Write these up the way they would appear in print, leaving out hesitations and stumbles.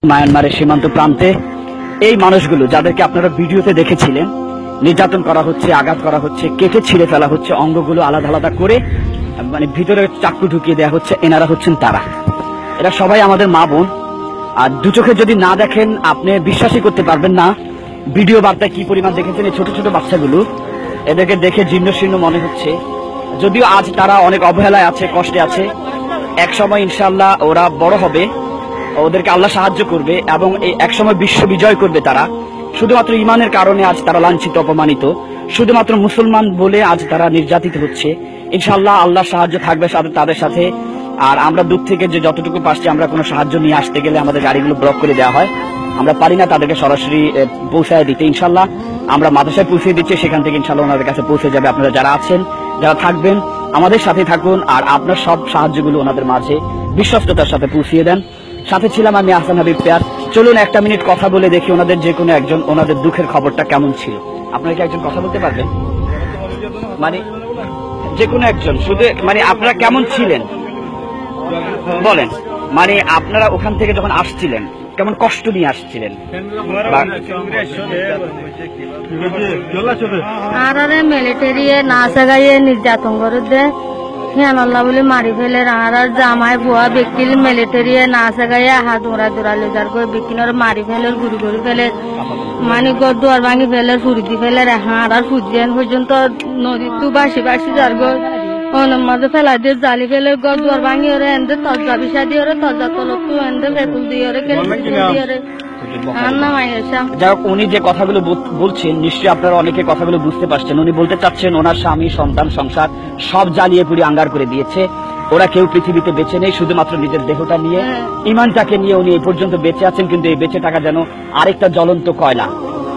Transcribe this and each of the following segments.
মায়ানমারের সীমান্ত প্রান্তে এই মানুষগুলো যাদেরকে আপনারা ভিডিওতে দেখেছিলেন, নির্যাতন করা হচ্ছে, আঘাত করা হচ্ছে, কেটে ছিঁড়ে ফেলা হচ্ছে, অঙ্গগুলো আলাদা আলাদা করে মানে ভিতরে চাকু ঢুকিয়ে দেওয়া হচ্ছে, এনারা হচ্ছেন তারা। এরা সবাই আমাদের মা বোন। আর দু চোখে যদি না দেখেন আপনি বিশ্বাসই করতে পারবেন না ভিডিও বার্তায় কি পরিমাণ দেখেছেন। এই ছোট ছোট বাচ্চাগুলো, এদেরকে দেখে জীর্ণ শীর্ণ মনে হচ্ছে। যদিও আজ তারা অনেক অবহেলায় আছে, কষ্টে আছে, এক সময় ইনশাআল্লাহ ওরা বড় হবে, ওদেরকে আল্লাহ সাহায্য করবে এবং এই একসময় বিশ্ব বিজয় করবে তারা। শুধুমাত্র ইমানের কারণে আজ তারা লাঞ্ছিত, অপমানিত, শুধুমাত্র মুসলমান বলে আজ তারা নির্যাতিত হচ্ছে। ইনশাআল্লাহ আল্লাহর সাহায্য থাকবে তাদের সাথে। আর আমরা দূর থেকে যে যতটুকু পারছি, আমরা কোনো সাহায্য নিয়ে আসতে গেলে আমাদের গাড়িগুলো ব্লক করে দেওয়া হয়, আমরা পারি না তাদেরকে সরাসরি পৌঁছায় দিতে। ইনশাআল্লাহ আমরা মাদ্রাসায় পৌঁছে দিচ্ছি, সেখান থেকে ইনশাআল্লাহ ওনাদের কাছে পৌঁছে যাবে। আপনারা যারা আছেন, যারা থাকবেন, আমাদের সাথে থাকুন আর আপনার সব সাহায্যগুলো ওনাদের মাঝে বিশ্বস্ততার সাথে পৌঁছিয়ে দেন। সাথে ছিলাম আমি আহসান হাবিব পেয়ার। চলুন একটা মিনিট কথা বলে দেখি ওনাদের যে কোনো একজন ওনাদের দুঃখের খবরটা কেমন ছিল। আপনারা কি একজন কথা বলতে পারবেন? মানে যে কোনো একজন, শুধু মানে আপনারা কেমন ছিলেন বলেন। মানে আপনারা ওখান থেকে যখন আসছিলেন কেমন কষ্ট নিয়ে আসছিলেন? মিলিটারি না সাগাইয়ে নির্যাতন করে দে হিয়ানল্লাহ বলে মারি ফেলে। আর জামাই বুয়া ব্যক্তির মিলিটারি না সাগাইয়ে হাত দৌড়া দৌড়ালে যার করে বিকিনর মারি ফেলে, গুড়ি গুড়ি ফেলে, মানে দুয়ার ভাঙি ফেলে, ফুরি দি ফেলে, হাঁড় আর ফুজিয়ান পর্যন্ত নদী তু বাসি বাসি যার গো মাঝে ফেলা দিয়ে জালি ফেলে দুয়ার ভাঙি ওরে এনে তজা বিষা দিয়ে ওরে তজা তলক তু এনে বেতুল দিয়ে ওরে দিয়ে ওরে। যাই হোক, উনি যে কথাগুলো বলছেন নিশ্চয়ই আপনারা অনেকে কথাগুলো বুঝতে পারছেন। উনি বলতে চাচ্ছেন ওনার স্বামী, সন্তান, সংসার সব জ্বালিয়ে পুড়িয়ে আঙ্গার করে দিয়েছে। ওরা কেউ পৃথিবীতে বেঁচে নেই, শুধুমাত্র নিজের দেহটা নিয়ে, ইমানটাকে নিয়ে উনি এই পর্যন্ত বেঁচে আছেন। কিন্তু এই বেঁচে থাকা যেন আরেকটা জ্বলন্ত কয়লা।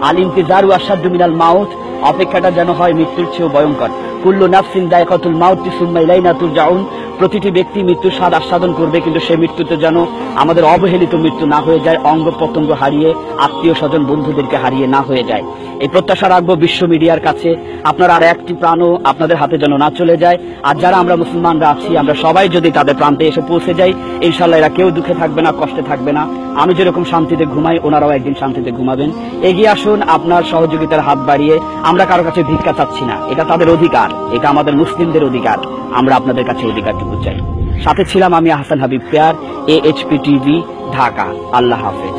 আল ইন্তিজারু আশাদ্দু মিনাল মাউত, অপেক্ষাটা যেন হয় মৃত্যুর চেয়েও ভয়ঙ্কর। কুল্লু নাফসিন যায়কাতুল মাউত সুম্মা ইলাইনা তুরজাউন, প্রতিটি ব্যক্তি মৃত্যুর স্বাদ আস্বাদন করবে, কিন্তু সেই মৃত্যুতে যেন আমাদের অবহেলিত মৃত্যু না হয়ে যায়, অঙ্গ প্রত্যঙ্গ হারিয়ে, আত্মীয় স্বজন বন্ধুদেরকে হারিয়ে না হয়ে যায়। এই প্রত্যাশা রাখবো বিশ্ব মিডিয়ার কাছে, আপনারা আর একটি প্রাণও আপনাদের হাতে যেন না চলে যায়। আর যারা আমরা মুসলমানরা আছি, আমরা সবাই যদি তাদের প্রান্তে এসে পৌঁছে যাই, ইনশাআল্লাহ এরা কেউ দুঃখে থাকবে না, কষ্টে থাকবে না। আমি যেরকম শান্তিতে ঘুমাই, ওনারাও একদিন শান্তিতে ঘুমাবেন। এগিয়ে আসুন আপনার সহযোগিতার হাত বাড়িয়ে। আমরা কারো কাছে ভিক্ষা চাচ্ছি না, এটা তাদের অধিকার, এটা আমাদের মুসলিমদের অধিকার। আমরা আপনাদের কাছে অধিকারটুকু চাই। সাথে ছিলাম আমি আহসান হাবিব পেয়ার, AHP TV, ঢাকা। আল্লাহ হাফেজ।